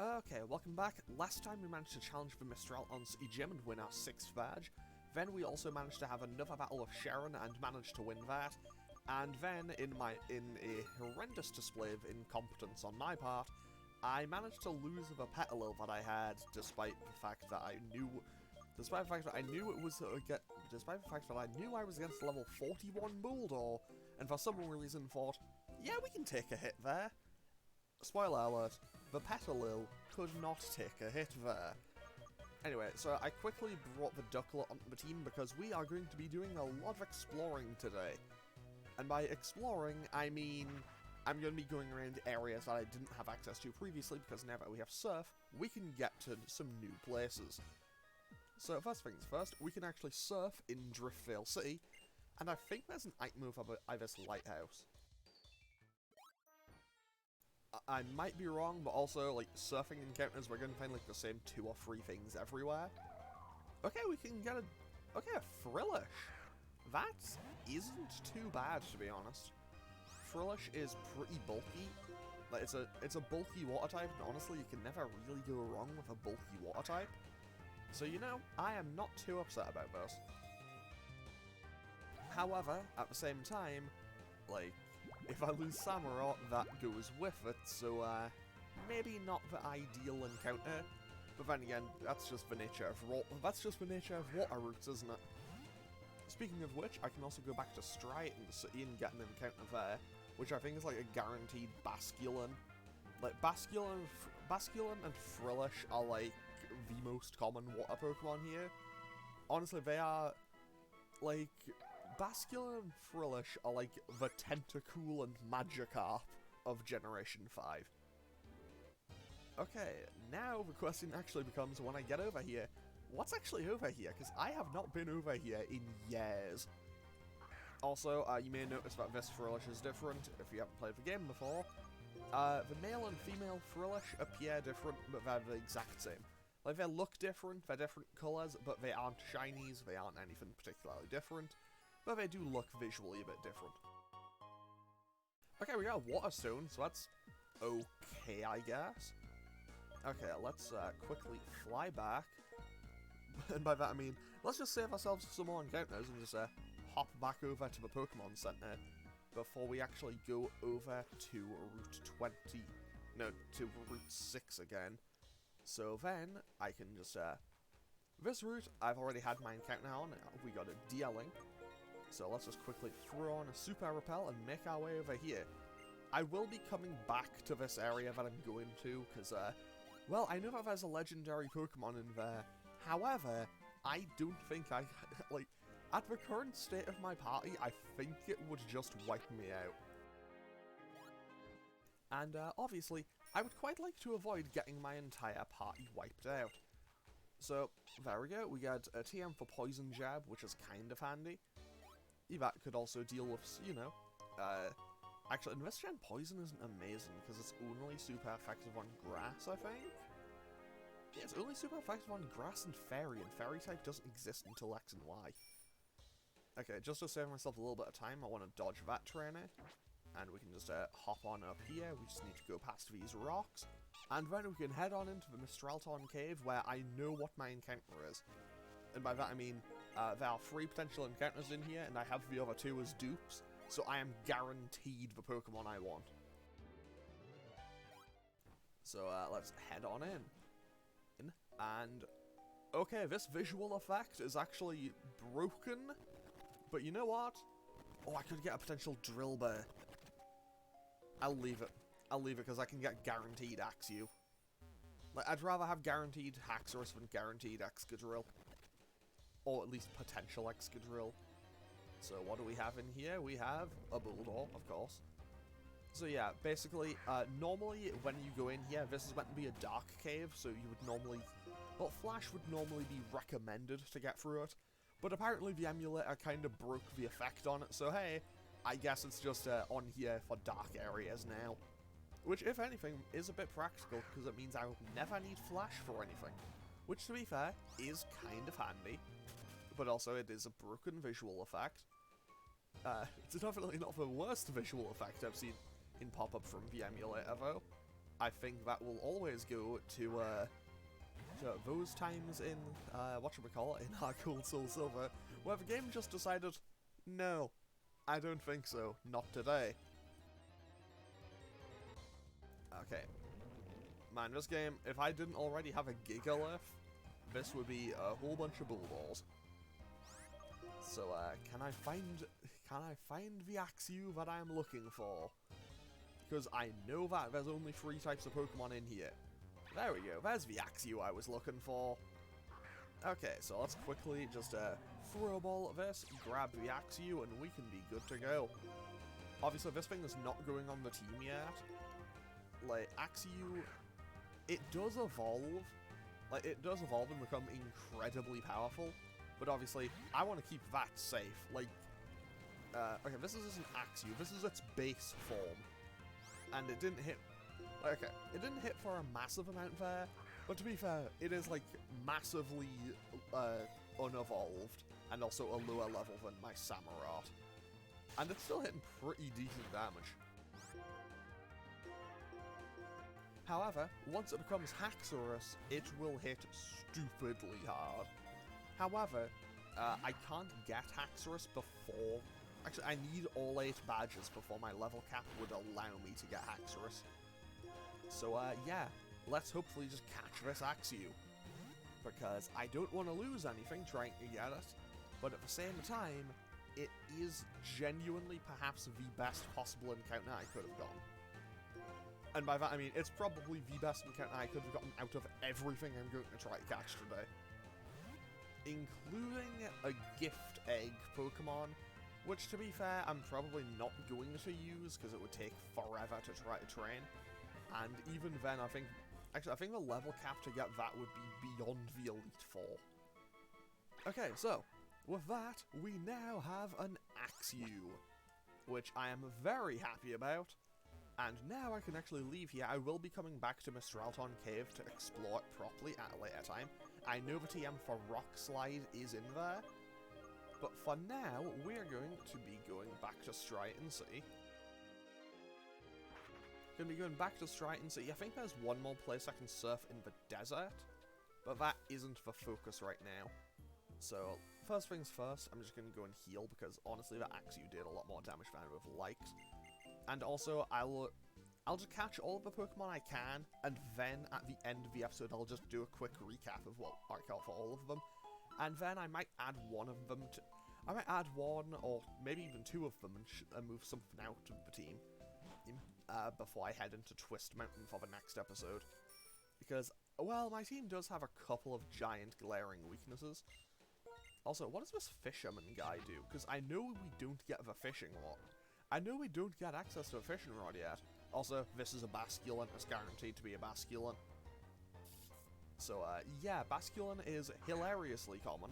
Okay, welcome back. Last time we managed to challenge the Mistral on City Gym and win our 6th badge. Then we also managed to have another battle with Sharon and managed to win that. And then, in a horrendous display of incompetence on my part, I managed to lose the Petalil that I had, despite the fact that I knew I was against level 41 Bulldor, and for some reason thought, yeah, we can take a hit there. Spoiler alert, the Petalil could not take a hit there. Anyway, so I quickly brought the Ducklet onto the team because we are going to be doing a lot of exploring today. And by exploring, I mean I'm going to be going around areas that I didn't have access to previously because now that we have surf, we can get to some new places. So first things first, we can actually surf in Driftvale City, and I think there's an item over by this lighthouse. I might be wrong, but also, like, surfing encounters, we're going to find, like, the same 2 or 3 things everywhere. Okay, we can get a... Okay, a Frillish. That isn't too bad, to be honest. Frillish is pretty bulky. Like, it's a bulky water type, and honestly, you can never really go wrong with a bulky water type. So, you know, I am not too upset about this. However, at the same time, like, if I lose Samurott, that goes with it, so, maybe not the ideal encounter. But then again, that's just the nature of water routes, isn't it? Speaking of which, I can also go back to Stride in the city and get an encounter there, which I think is like a guaranteed Basculin. Like, Basculin and Frillish are like the most common water Pokemon here. Honestly, they are, like, Basculin and Frillish are like the Tentacool and Magikarp of Generation 5. Okay, now the question actually becomes, when I get over here, what's actually over here? Because I have not been over here in years. Also, you may notice that this Frillish is different if you haven't played the game before. The male and female Frillish appear different, but they're the exact same. Like, they look different, they're different colours, but they aren't shinies, they aren't anything particularly different. But they do look visually a bit different. Okay, we got a Water Stone, so that's okay, I guess. Okay, let's quickly fly back. And by that I mean, let's just save ourselves some more encounters and just hop back over to the Pokemon Center before we actually go over to Route 20. No, to Route 6 again. So then, I can just, this route, I've already had my encounter on. We got a DLing. So let's just quickly throw on a Super Repel and make our way over here. I will be coming back to this area that I'm going to, because, well, I know that there's a legendary Pokemon in there. However, I don't think like, at the current state of my party, I think it would just wipe me out. And, obviously, I would quite like to avoid getting my entire party wiped out. So, there we go, we got a TM for Poison Jab, which is kind of handy. That could also deal with, you know, actually, in this gen, Poison isn't amazing, because it's only super effective on Grass, I think? Yeah, it's only super effective on Grass and Fairy type doesn't exist until X and Y. Okay, just to save myself a little bit of time, I want to dodge that trainer, and we can just hop on up here. We just need to go past these rocks, and then we can head on into the Mistralton Cave, where I know what my encounter is. And by that I mean, there are 3 potential encounters in here, and I have the other 2 as dupes, so I am guaranteed the Pokemon I want. So let's head on in. And, okay, this visual effect is actually broken, but you know what? Oh, I could get a potential Drill Bear. I'll leave it. I'll leave it because I can get guaranteed Axew. Like, I'd rather have guaranteed Haxorus than guaranteed Excadrill. Or at least potential Excadrill. So what do we have in here? We have a Bulldor, of course. So yeah, basically, normally when you go in here, this is meant to be a dark cave, so you would normally... Well, Flash would normally be recommended to get through it, but apparently the emulator kind of broke the effect on it, so hey, I guess it's just on here for dark areas now. Which, if anything, is a bit practical, because it means I will never need Flash for anything. Which, to be fair, is kind of handy, but also it is a broken visual effect. It's definitely not the worst visual effect I've seen in pop-up from the emulator, though. I think that will always go to those times in, in our Gold Soul Silver, where the game just decided, no, I don't think so, not today. Okay. Man, this game, if I didn't already have a Gigalith, this would be a whole bunch of bull balls. So, can I find the Axew that I'm looking for? Because I know that there's only 3 types of Pokemon in here. There we go, there's the Axew I was looking for. Okay, so let's quickly just throw a ball at this, grab the Axew, and we can be good to go. Obviously, this thing is not going on the team yet. Like, Axew, it does evolve. Like, it does evolve and become incredibly powerful. But obviously, I want to keep that safe. Like, okay, this is an Axew. This is its base form. And it didn't hit... Okay, it didn't hit for a massive amount there. But to be fair, it is, like, massively unevolved. And also a lower level than my Samurott. And it's still hitting pretty decent damage. However, once it becomes Haxorus, it will hit stupidly hard. However, I can't get Haxorus before... Actually, I need all 8 badges before my level cap would allow me to get Haxorus. So, yeah, let's hopefully just catch this Axew. Because I don't want to lose anything trying to get it, but at the same time, it is genuinely perhaps the best possible encounter I could have gotten. And by that I mean, it's probably the best encounter I could have gotten out of everything I'm going to try to catch today. Including a gift egg Pokemon, which to be fair, I'm probably not going to use because it would take forever to try to train. And even then, I think the level cap to get that would be beyond the Elite Four. Okay, so, with that, we now have an Axew, which I am very happy about. And now I can actually leave here. I will be coming back to Mistralton Cave to explore it properly at a later time. I know the TM for Rock Slide is in there. But for now, we're going to be going back to Striaton City. Going to be going back to Striaton City. I think there's one more place I can surf in the desert. But that isn't the focus right now. So, first things first, I'm just going to go and heal. Because honestly, the Axew did a lot more damage than I would have liked. And also, I'll just catch all of the Pokemon I can, and then at the end of the episode, I'll just do a quick recap of what I caught for all of them. And then I might add one of them to... I might add one, or maybe even 2 of them, and move something out of the team before I head into Twist Mountain for the next episode. Because, well, my team does have a couple of giant glaring weaknesses. Also, what does this Fisherman guy do? Because I know we don't get the fishing rod. I know we don't get access to a fishing rod yet. Also, this is a Basculin. It's guaranteed to be a Basculin. So, yeah, Basculin is hilariously common.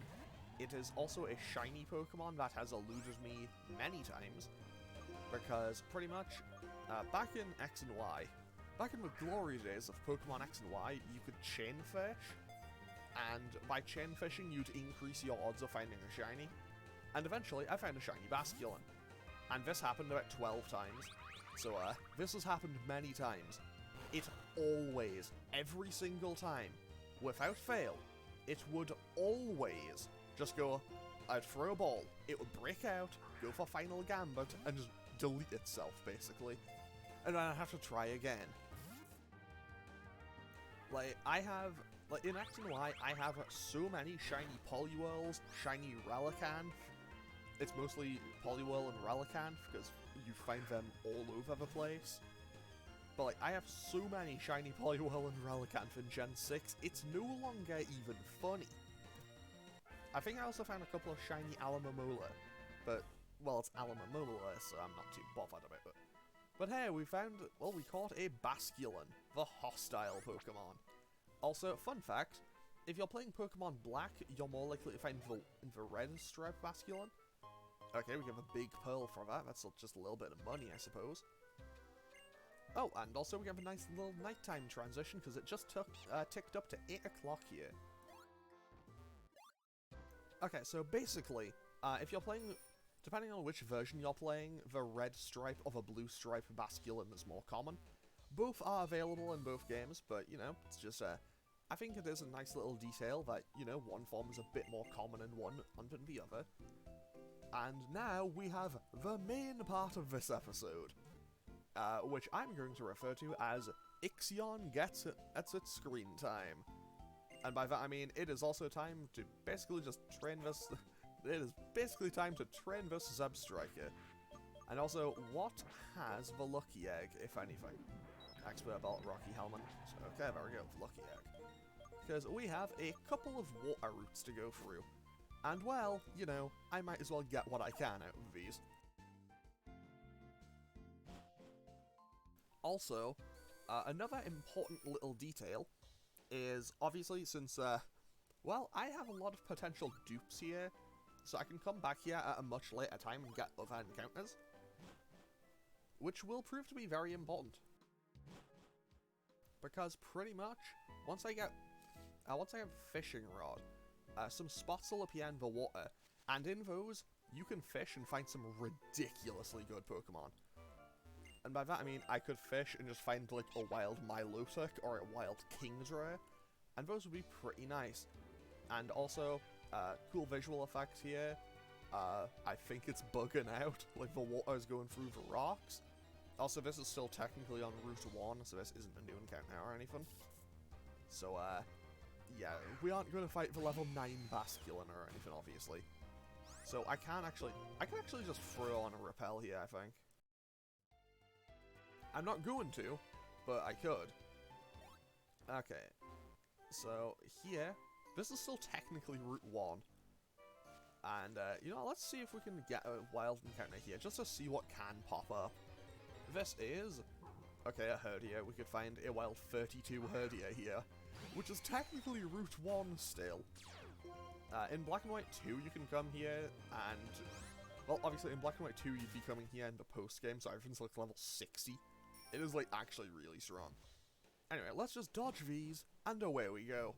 It is also a shiny Pokemon that has eluded me many times. Because, pretty much, back in X and Y, back in the glory days of Pokemon X and Y, you could chain fish. And by chain fishing, you'd increase your odds of finding a shiny. And eventually, I found a shiny Basculin. And this happened about 12 times. So, this has happened many times. It always, every single time, without fail, it would always just go, I'd throw a ball, it would break out, go for Final Gambit, and just delete itself, basically. And then I'd have to try again. Like, in X and Y, I have so many shiny Poliwhirls, shiny Relicanth. It's mostly Poliwhirl and Relicanth, because you find them all over the place. But, like, I have so many shiny Poliwhirl and Relicanth in Gen 6, it's no longer even funny. I think I also found a couple of shiny Alomomola, but, well, it's Alomomola, so I'm not too bothered about it. But hey, we caught a Basculin, the hostile Pokemon. Also, fun fact, if you're playing Pokemon Black, you're more likely to find the red striped Basculin. Okay, we have a big pearl for that. That's just a little bit of money, I suppose. Oh, and also we have a nice little nighttime transition, because it just ticked up to 8 o'clock here. Okay, so basically, if you're playing, depending on which version you're playing, the red stripe or the blue stripe Basculin is more common. Both are available in both games, but, you know, it's just, I think it is a nice little detail that, you know, one form is a bit more common in one than the other. And now we have the main part of this episode, which I'm going to refer to as Ixion gets its screen time. And by that I mean it is also time to basically just train this. It is basically time to train this Zeb Striker. And also, what has the Lucky Egg, if anything? Expert Belt, Rocky Helmet. So, okay, there we go, the Lucky Egg. Because we have a couple of water routes to go through. And well, you know, I might as well get what I can out of these. Also, another important little detail is, obviously, since, well, I have a lot of potential dupes here, so I can come back here at a much later time and get other encounters, which will prove to be very important. Because pretty much, once I have fishing rod, some spots will appear in the water, and in those, you can fish and find some ridiculously good Pokemon. And by that I mean, I could fish and just find, like, a wild Milotic or a wild Kingdrare, and those would be pretty nice. And also, cool visual effects here. I think it's bugging out, like the water is going through the rocks. Also, this is still technically on Route 1, so this isn't a new encounter or anything. So, yeah, we aren't going to fight the level 9 Basculin or anything, obviously. So I can actually just throw on a Repel here, I think. I'm not going to, but I could. Okay, so here, this is still technically Route 1. And, you know, let's see if we can get a wild encounter here, just to see what can pop up. This is, okay, a Herdier. We could find a wild 32 Herdier here, which is technically Route 1 still. In Black and White 2, you can come here and, well, obviously in Black and White 2, you'd be coming here in the post-game, so everything's like level 60. It is, like, actually really strong. Anyway, let's just dodge these, and away we go.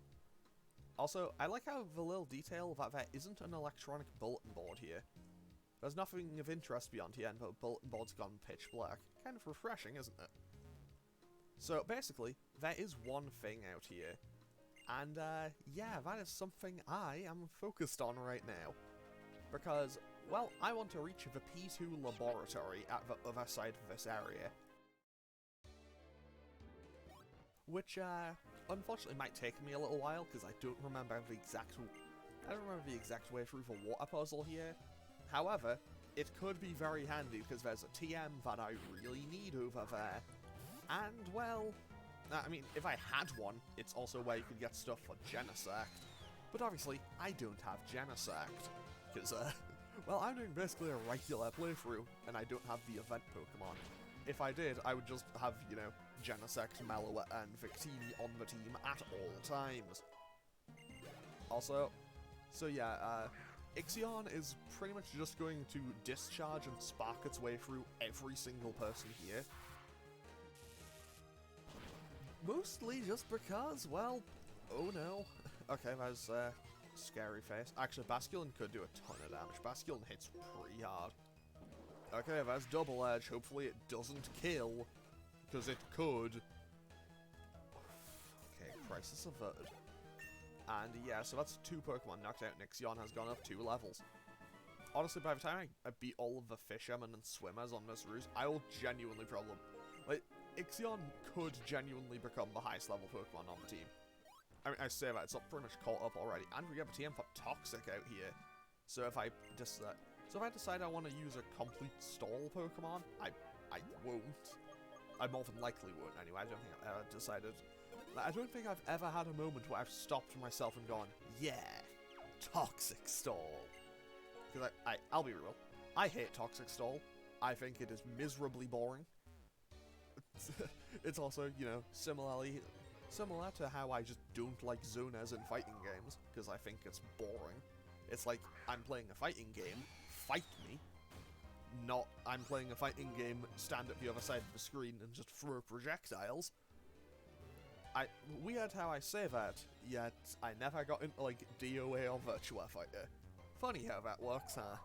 Also, I like how the little detail that there isn't an electronic bulletin board here. There's nothing of interest beyond here, and the bulletin board's gone pitch black. Kind of refreshing, isn't it? So, basically, there is one thing out here. And, yeah, that is something I am focused on right now. Because, well, I want to reach the P2 laboratory at the other side of this area. Which, unfortunately might take me a little while, because I don't remember the exact way through the water puzzle here. However, it could be very handy, because there's a TM that I really need over there. And, well, I mean, if I had one, it's also where you could get stuff for Genesect. But obviously, I don't have Genesect, because, well, I'm doing basically a regular playthrough, and I don't have the event Pokemon. If I did, I would just have, you know, Genesect, Meloetta, and Victini on the team at all times. Also, so yeah, Ixion is pretty much just going to discharge and spark its way through every single person here. Mostly just because, well, oh no. Okay, there's Scary Face. Actually, Basculin could do a ton of damage. Basculin hits pretty hard. Okay, there's Double Edge. Hopefully it doesn't kill, because it could. Okay, crisis averted. And yeah, so that's 2 Pokemon knocked out, and Ixion has gone up 2 levels. Honestly, by the time I beat all of the Fishermen and Swimmers on this route, I will genuinely probably... Like, Ixion could genuinely become the highest level Pokemon on the team. I mean, I say that, it's pretty much caught up already. And we have a TM for Toxic out here. So if I just... So if I decide I want to use a complete stall Pokemon, I won't. I more than likely won't, anyway. I don't think I've ever decided... I don't think I've ever had a moment where I've stopped myself and gone, yeah, Toxic Stall. Because I'll be real, I hate Toxic Stall. I think it is miserably boring. It's also, you know, similar to how I just don't like zonas in fighting games, because I think it's boring. It's like, I'm playing a fighting game, fight me. Not, I'm playing a fighting game, stand at the other side of the screen and just throw projectiles. Weird how I say that, yet I never got into, like, DOA or Virtua Fighter. Funny how that works, huh?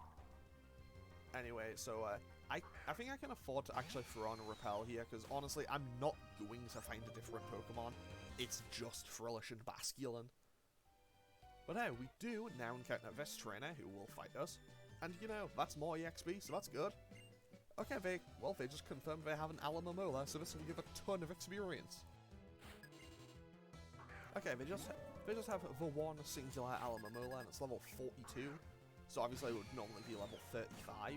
Anyway, so, I think I can afford to actually throw on a Repel here, because honestly, I'm not going to find a different Pokemon. It's just Frillish and Basculin. But hey, we do now encounter this trainer who will fight us. And you know, that's more EXP, so that's good. Okay, they just confirmed they have an Alamomola, so this will give a ton of experience. Okay, they just have the one singular Alamomola, and it's level 42. So obviously it would normally be level 35.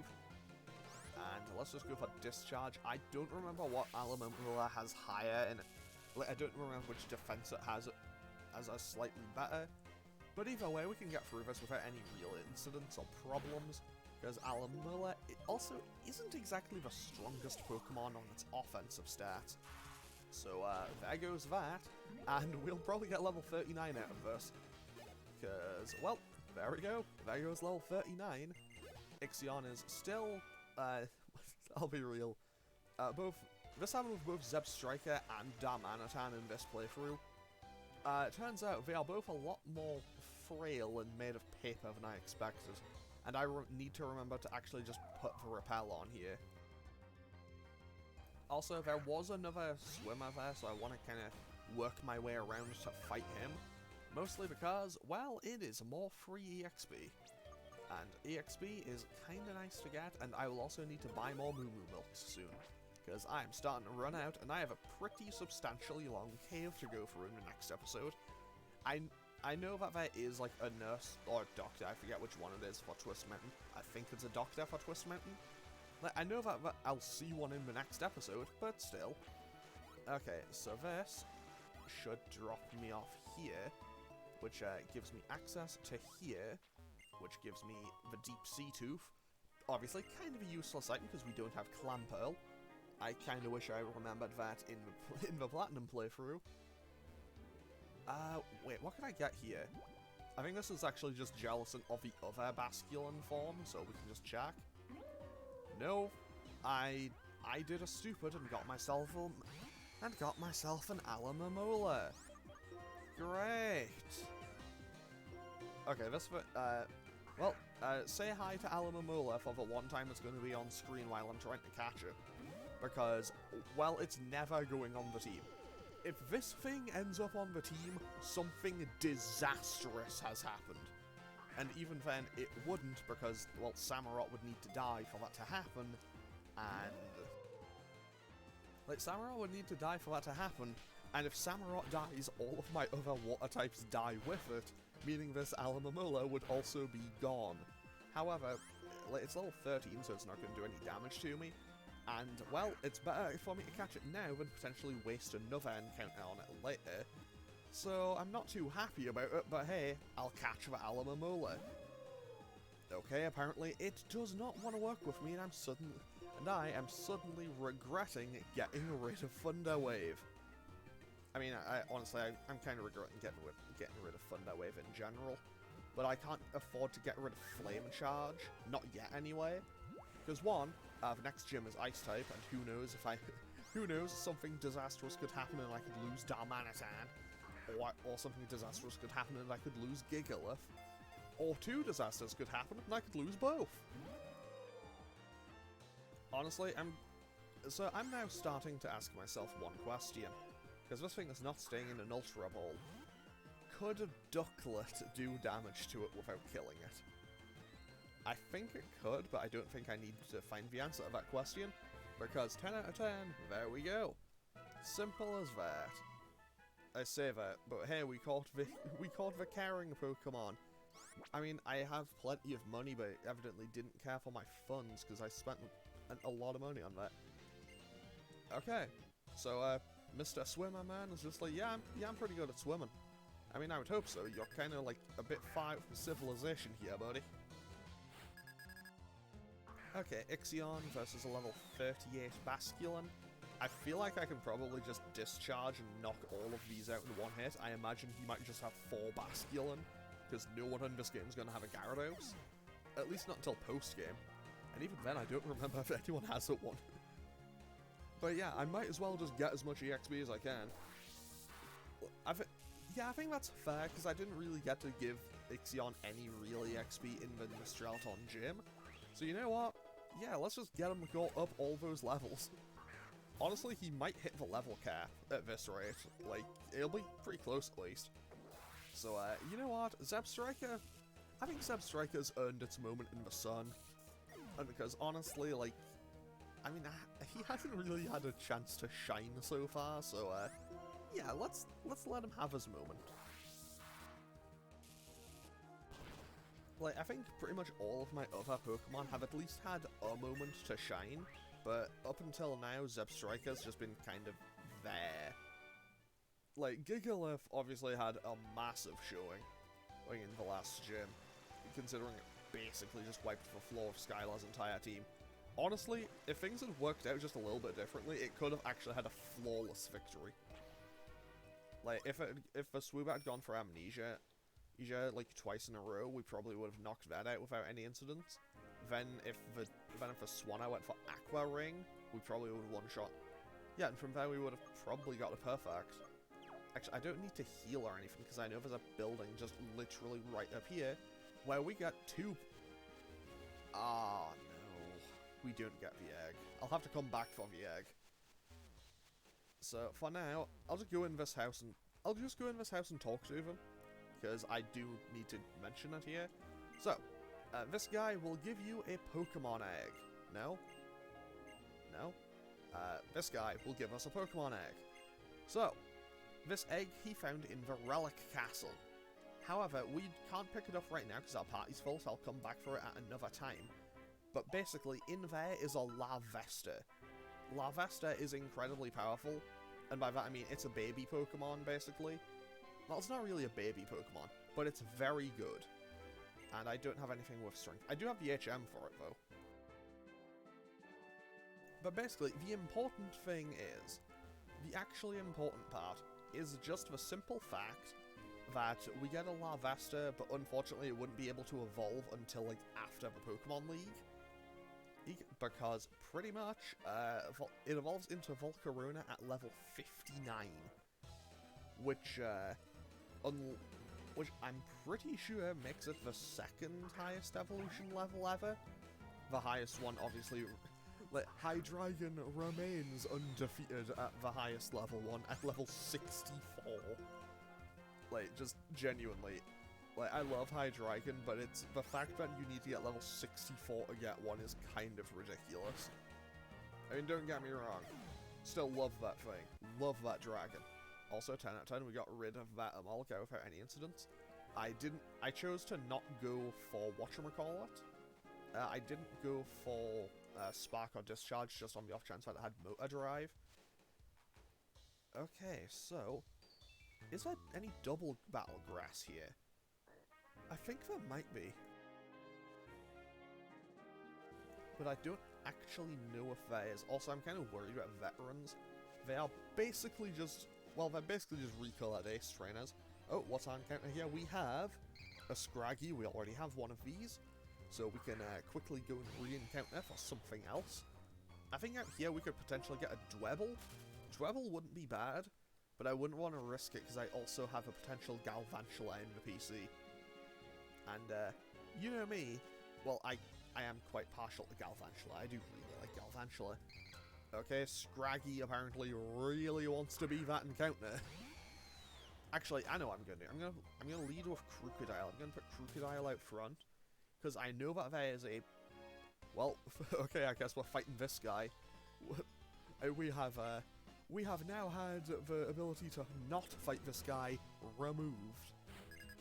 And let's just go for Discharge. I don't remember what Alamomola has higher, and like, I don't remember which defense it has as a slightly better. But either way, we can get through this without any real incidents or problems, because Alamomola also isn't exactly the strongest Pokemon on its offensive stats. So there goes that, and we'll probably get level 39 out of this. Because, well, there we go. There goes level 39. Ixion is still, I'll be real, this happened with both Zebstrika and Darmanitan in this playthrough. It turns out they are both a lot more frail and made of paper than I expected, and I need to remember to actually just put the repel on here. Also, there was another swimmer there, so I want to kind of work my way around to fight him, mostly because, well, it is more free EXP, and EXP is kind of nice to get, and I will also need to buy more Moo Moo Milks soon, because I'm starting to run out, and I have a pretty substantially long cave to go through in the next episode. I know that there is, like, a nurse, or a doctor, I forget which one it is for Twist Mountain. I think it's a doctor for Twist Mountain. Like, I know that I'll see one in the next episode, but still. Okay, so this should drop me off here, which gives me access to here, which gives me the Deep Sea Tooth. Obviously, kind of a useless item because we don't have Clamperl. I kind of wish I remembered that in the Platinum playthrough. Wait, what can I get here? I think this is actually just Jellicent of the other Basculin form, so we can just check. No, I did a stupid and got myself an Alamomola. Great. Okay, say hi to Alamomola for the one time it's going to be on screen while I'm trying to catch it. Because, well, it's never going on the team. If this thing ends up on the team, something disastrous has happened. And even then, it wouldn't, because, well, Samurott would need to die for that to happen, and... like, Samurott would need to die for that to happen, and if Samurott dies, all of my other water types die with it, meaning this Alamomola would also be gone. However, like, it's level 13, so it's not going to do any damage to me, and, well, it's better for me to catch it now than potentially waste another encounter on it later. So, I'm not too happy about it, but hey, I'll catch the Alamomola. Okay, apparently it does not want to work with me, and I am suddenly regretting getting rid of Thunder Wave. I mean, honestly, I'm kind of regretting getting rid of Thunder Wave in general, but I can't afford to get rid of Flame Charge, not yet anyway. Because one, the next gym is Ice type, and who knows, something disastrous could happen and I could lose Darmanitan. Or something disastrous could happen and I could lose Gigalith. Or two disasters could happen and I could lose both. Honestly, I'm now starting to ask myself one question. Because this thing is not staying in an Ultra Ball. Could a Ducklet do damage to it without killing it? I think it could, but I don't think I need to find the answer to that question. Because 10 out of 10, there we go. Simple as that. I say that, but hey, we caught the caring Pokemon. I mean, I have plenty of money, but I evidently didn't care for my funds because I spent a lot of money on that. Okay, so Mr. Swimmer Man is just like, yeah, I'm pretty good at swimming. I mean, I would hope so. You're kind of like a bit far from civilization here, buddy. Okay, Ixion versus a level 38 Basculin. I feel like I can probably just discharge and knock all of these out in one hit. I imagine he might just have 4 Basculin, because no one in this game is going to have a Gyarados. At least not until post-game. And even then, I don't remember if anyone has it one. But yeah, I might as well just get as much EXP as I can. I think that's fair, because I didn't really get to give Ixion any real EXP in the Nostralaton gym. So you know what? Yeah, let's just get him to go up all those levels. honestly, he might hit the level cap at this rate. Like, it'll be pretty close at least. So, you know what? Zebstrika, I think Zebstrika's earned its moment in the sun. And because, honestly, like, I mean, he hasn't really had a chance to shine so far, so, yeah, let's let him have his moment. Like, I think pretty much all of my other Pokemon have at least had a moment to shine, but up until now, Zebstrika's just been kind of there. Like, Gigalith obviously had a massive showing, like, in the last gym, considering it basically just wiped the floor of Skylar's entire team. Honestly, if things had worked out just a little bit differently, it could have actually had a flawless victory. Like, if the Swoobat had gone for Amnesia, like, twice in a row, we probably would have knocked that out without any incidents. Then if the Swanna went for Aqua Ring, we probably would have one-shot. Yeah, and from there we would have probably got a perfect. Actually, I don't need to heal or anything, because I know there's a building just literally right up here, where we get two... Ah, no. We don't get the egg. I'll have to come back for the egg. So, for now, I'll just go in this house and... talk to them, because I do need to mention it here. So, this guy will give you a Pokemon egg. No? No? This guy will give us a Pokemon egg. So, this egg he found in the Relic Castle. However, we can't pick it up right now because our party's full, so I'll come back for it at another time. But basically, in there is a Larvesta. Larvesta is incredibly powerful, and by that I mean it's a baby Pokemon, basically. Well, it's not really a baby Pokemon, but it's very good. And I don't have anything with strength. I do have the HM for it, though. But basically, the important thing is, the actually important part, is just the simple fact that we get a Larvesta, but unfortunately it wouldn't be able to evolve until, like, after the Pokemon League. Because, pretty much, it evolves into Volcarona at level 59. Which I'm pretty sure makes it the second highest evolution level ever. The highest one, obviously, like, Hydreigon remains undefeated at the highest level one, at level 64. Like, just genuinely, like, I love Hydreigon, but it's the fact that you need to get level 64 to get one is kind of ridiculous. I mean, don't get me wrong, still love that thing, love that dragon. Also, 10 out of 10, we got rid of that Amalga without any incidents. I chose to not go for whatchamacallit. I didn't go for Spark or Discharge, just on the off chance that it had Motor Drive. Okay, so, is there any double battle grass here? I think there might be. But I don't actually know if there is. Also, I'm kind of worried about veterans. They are basically just... Well, they're basically just recolored Ace trainers. Oh, what's on counter here? We have a Scraggy. We already have one of these. So we can quickly go and re-encounter for something else. I think out here we could potentially get a Dwebble. Dwebble wouldn't be bad, but I wouldn't want to risk it because I also have a potential Galvantula in the PC. And, you know me, well, I am quite partial to Galvantula. I do really like Galvantula. Okay, Scraggy apparently really wants to be that encounter. Actually, I know what I'm gonna do. I'm gonna lead with Crocodile. I'm gonna put Crocodile out front, because I know that there is a... Well, okay, I guess we're fighting this guy. We have now had the ability to not fight this guy removed.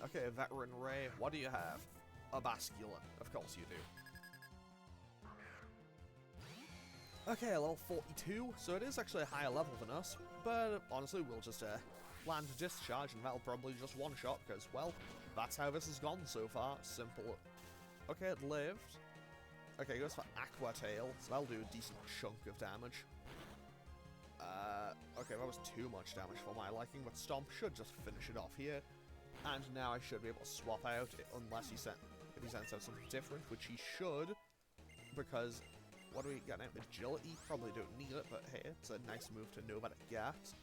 Okay, Veteran Ray, what do you have? A Basculin. Of course you do. Okay, level 42, so it is actually a higher level than us, but honestly, we'll just land Discharge, and that'll probably just one-shot, because, well, that's how this has gone so far. Simple. Okay, it lived. Okay, it goes for Aqua Tail, so that'll do a decent chunk of damage. Okay, that was too much damage for my liking, but Stomp should just finish it off here. And now I should be able to swap out, unless he sends out something different, which he should, because... What do we get now? Agility? Probably don't need it, but hey, it's a nice move to know that it gets.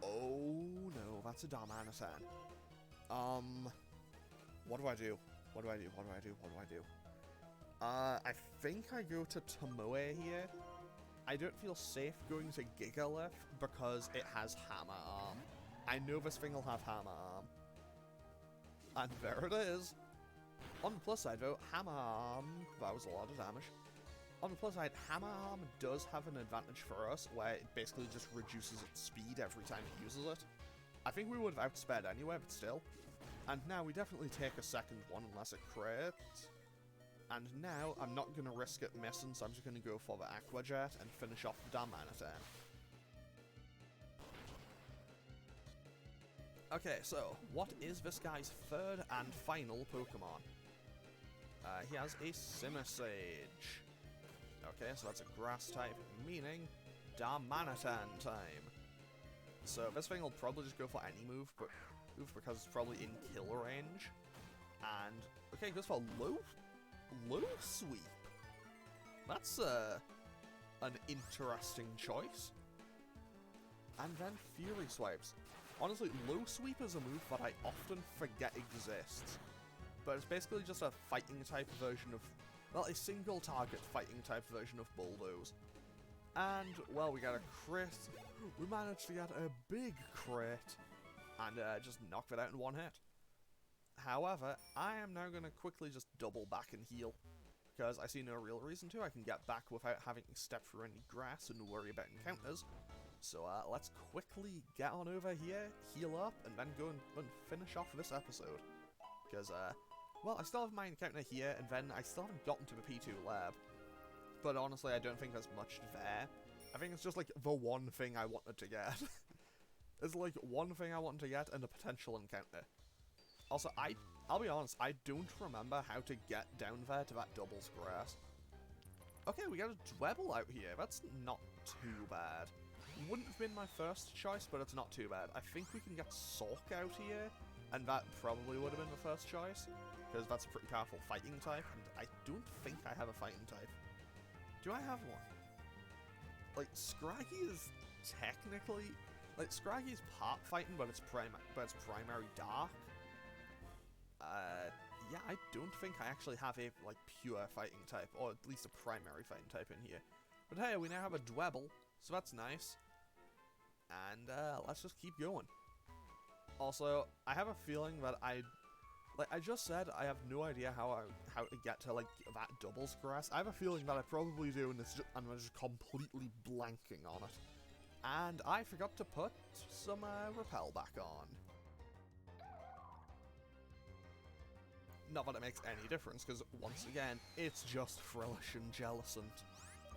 Oh no, that's a Darmanitan. What do I do? What do I do? What do I do? What do I do? I think I go to Tomoe here. I don't feel safe going to Gigalith because it has Hammer Arm. I know this thing will have Hammer Arm. And there it is. On the plus side though, Hammer Arm, that was a lot of damage. On the plus side, Hammer Arm does have an advantage for us, where it basically just reduces its speed every time it uses it. I think we would have outsped anyway, but still. And now we definitely take a second one unless it crits. And now, I'm not going to risk it missing, so I'm just going to go for the Aqua Jet and finish off the Darmanitan. Okay, so, what is this guy's third and final Pokemon? He has a Simisage. Okay, so that's a grass type, meaning Darmanitan time. So this thing will probably just go for any move, because it's probably in kill range. And, okay, it goes for low sweep. That's an interesting choice. And then Fury Swipes. Honestly, low sweep is a move that I often forget exists. But it's basically just a fighting type version of, well, a single target fighting type version of Bulldoze. And, well, we got a crit. We managed to get a big crit. And just knock that out in one hit. However, I am now going to quickly just double back and heal. Because I see no real reason to. I can get back without having to step through any grass and worry about encounters. So let's quickly get on over here, heal up, and then go and finish off this episode. Because, well, I still have my encounter here, and then I still haven't gotten to the P2 lab. But honestly, I don't think there's much there. I think it's just, like, the one thing I wanted to get. It's, like, one thing I wanted to get and a potential encounter. Also, I'll be honest, I don't remember how to get down there to that doubles grass. Okay, we got a Dwebble out here. That's not too bad. Wouldn't have been my first choice, but it's not too bad. I think we can get Sork out here, and that probably would have been the first choice, because that's a pretty powerful fighting type, and I don't think I have a fighting type. Do I have one? Like, Scraggy is technically... Like, Scraggy's part fighting, but it's primary dark. Yeah, I don't think I actually have a, like, pure fighting type, or at least a primary fighting type in here. But hey, we now have a Dwebble, so that's nice. And, let's just keep going. Also, I have a feeling that like I just said, I have no idea how to get to, like, that doubles grass. I have a feeling that I probably do, and I'm just completely blanking on it. And I forgot to put some, repel back on. Not that it makes any difference, because, once again, it's just Frillish and Jellicent.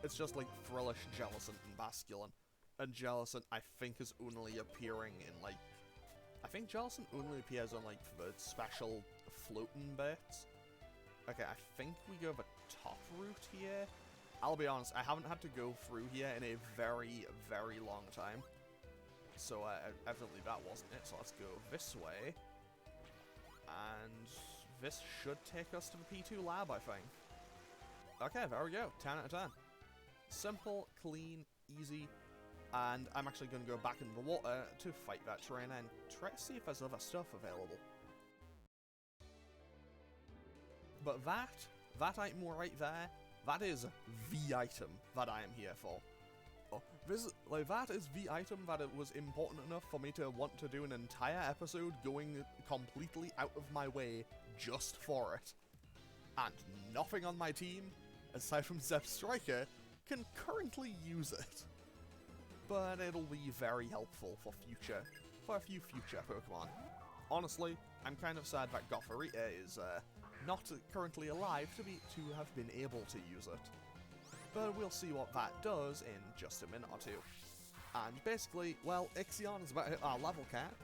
It's just, like, Frillish, Jellicent, and Basculin. And Jellicent, I think, is only appearing in, like... I think Jellicent only appears on, like, the special floating bits. Okay, I think we go the top route here. I'll be honest, I haven't had to go through here in a very, very long time. So, evidently that wasn't it, so let's go this way. And this should take us to the P2 lab, I think. Okay, there we go, 10 out of 10. Simple, clean, easy, and I'm actually going to go back in the water to fight that trainer and try to see if there's other stuff available. But that item right there, that is the item that I am here for. Oh, that is the item that it was important enough for me to want to do an entire episode going completely out of my way just for it. And nothing on my team, aside from Zep Striker, can currently use it. But it'll be very helpful for a few future Pokemon. Honestly, I'm kind of sad that Gothorita is not currently alive to have been able to use it. But we'll see what that does in just a minute or two. And basically, well, Ixion is about to hit our level cap.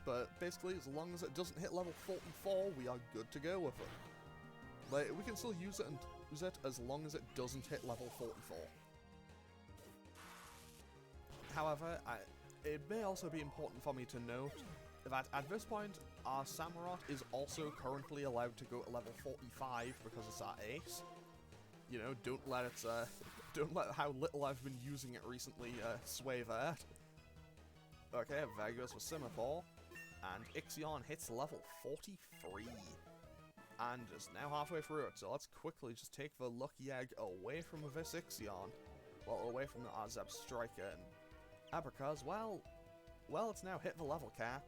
But basically, as long as it doesn't hit level 44, we are good to go with it. Like, we can still use it as long as it doesn't hit level 44. However, it may also be important for me to note that at this point, our Samurott is also currently allowed to go to level 45 because it's our ace. You know, don't let how little I've been using it recently sway that. Okay, there goes for Simipour, and Ixion hits level 43. And is now halfway through it, so let's quickly just take the lucky egg away from this Ixion. Well, away from the Arzeb Striker and Abracaz, well, it's now hit the level cap.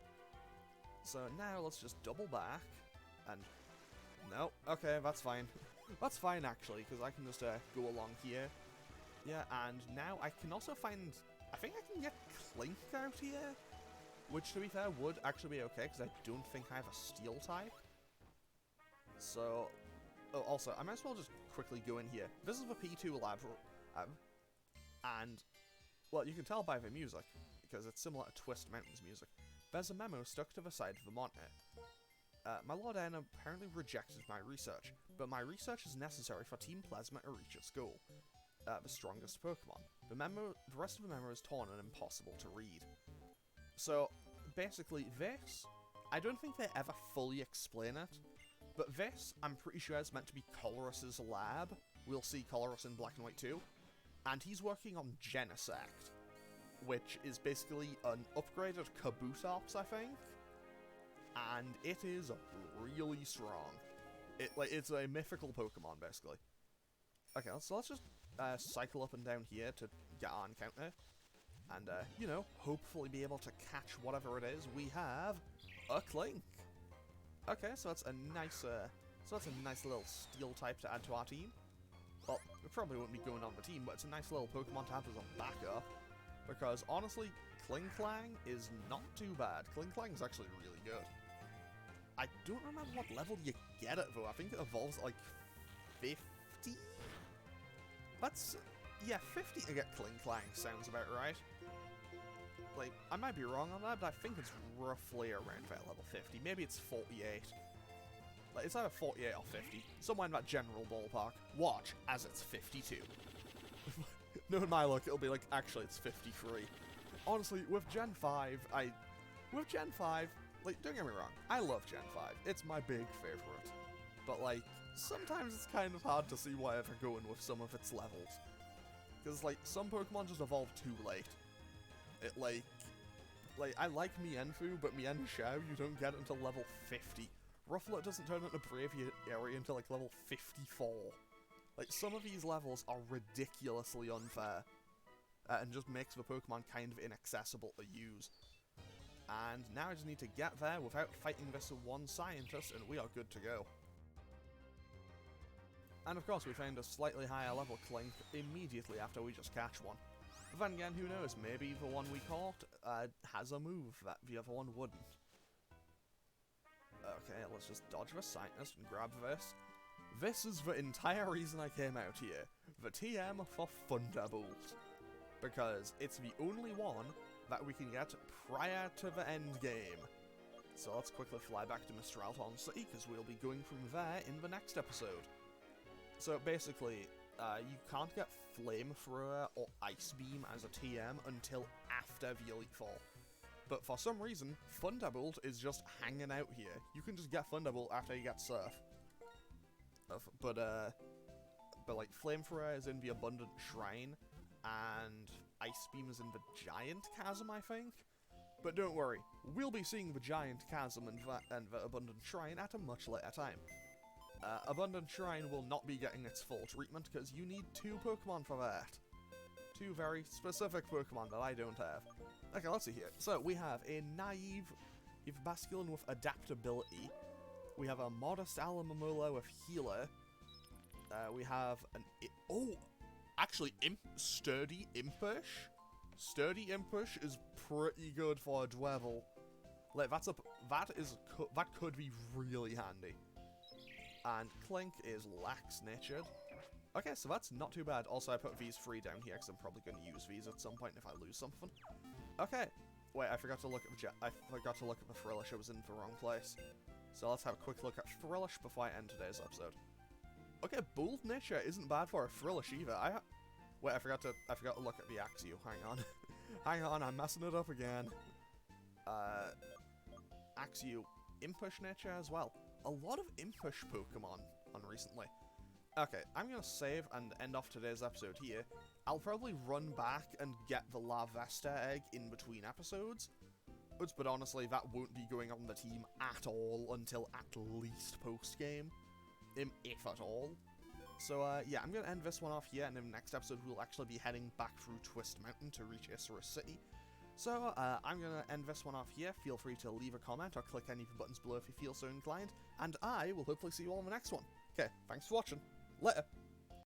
So now let's just double back, and no, okay, that's fine. That's fine actually, because I can just go along here. Yeah, and now I can also find, I think I can get Clink out here, which to be fair would actually be okay, because I don't think I have a Steel type. So, oh, also, I might as well just quickly go in here. This is the P2 lab, and, well, you can tell by the music, because it's similar to Twist Mountain's music. There's a memo stuck to the side of the monitor. My Lord N apparently rejected my research, but my research is necessary for Team Plasma to reach its goal. The strongest Pokemon. The rest of the memo is torn and impossible to read. So, basically, this, I don't think they ever fully explain it, but this, I'm pretty sure is meant to be Colress's lab. We'll see Colress in Black and White too. And he's working on Genesect, which is basically an upgraded Kabutops, I think. And it is really strong. It's a mythical Pokemon, basically. Okay, so let's just cycle up and down here to get our encounter. And, you know, hopefully be able to catch whatever it is. We have a Clink. Okay, so that's a nice, little Steel type to add to our team. Well, it probably wouldn't be going on the team, but it's a nice little Pokemon to have as a backup. Because, honestly, Klinklang is not too bad. Klinklang is actually really good. I don't remember what level you get it, though. I think it evolves at, like, 50? That's... yeah, 50 to get Klinklang sounds about right. Like, I might be wrong on that, but I think it's roughly around about level 50. Maybe it's 48. Like, it's either 48 or 50. Somewhere in that general ballpark. Watch, as it's 52. Knowing my luck, it'll be like, actually, it's 53. Honestly, with Gen 5, like, don't get me wrong, I love Gen 5. It's my big favorite. But, like, sometimes it's kind of hard to see why they're going with some of its levels. Because, like, some Pokemon just evolve too late. It, like, I like Mienfoo, but Mienshao, you don't get it until level 50. Rufflet doesn't turn into Braviary until, like, level 54. Like, some of these levels are ridiculously unfair. And just makes the Pokemon kind of inaccessible to use. And now I just need to get there without fighting this one scientist, and we are good to go. And of course we found a slightly higher level Clink immediately after we just catch one. But then again, who knows, maybe the one we caught has a move that the other one wouldn't. Okay, let's just dodge the scientist and grab this. This is the entire reason I came out here. The TM for Thunderbolt. Because it's the only one that we can get prior to the end game. So let's quickly fly back to Mr. Alton City, because we'll be going from there in the next episode. So basically, you can't get Flamethrower or Ice Beam as a TM until after the Elite Four. But for some reason, Thunderbolt is just hanging out here. You can just get Thunderbolt after you get Surf. But like, Flamethrower is in the Abundant Shrine, and Ice Beam is in the Giant Chasm, I think? But don't worry, we'll be seeing the Giant Chasm and the Abundant Shrine at a much later time. Abundant Shrine will not be getting its full treatment, because you need 2 Pokemon for that. 2 very specific Pokemon that I don't have. Okay, let's see here. So, we have a naive Basculin with adaptability. We have a modest Alamomola with healer. We have an... actually, Sturdy Impish? Sturdy Impish is pretty good for a Dweevil. Like, that could be really handy. And Clink is lax-natured. Okay, so that's not too bad. Also, I put these free down here, because I'm probably going to use these at some point if I lose something. Okay. Wait, I forgot to look at the Frillish. I was in the wrong place. So let's have a quick look at Frillish before I end today's episode. Okay, Bold Nature isn't bad for a Frillish either. Wait, I forgot to look at the Axew. Hang on. Hang on, I'm messing it up again. Axew, Impish Nature as well. A lot of Impish Pokemon on recently. Okay, I'm gonna save and end off today's episode here. I'll probably run back and get the Larvesta egg in between episodes. But honestly, that won't be going on the team at all until at least post-game. If at all. So, yeah, I'm going to end this one off here, and in the next episode we'll actually be heading back through Twist Mountain to reach Isra City. So, I'm going to end this one off here. Feel free to leave a comment or click any of the buttons below if you feel so inclined, and I will hopefully see you all in the next one. Okay, thanks for watching. Later.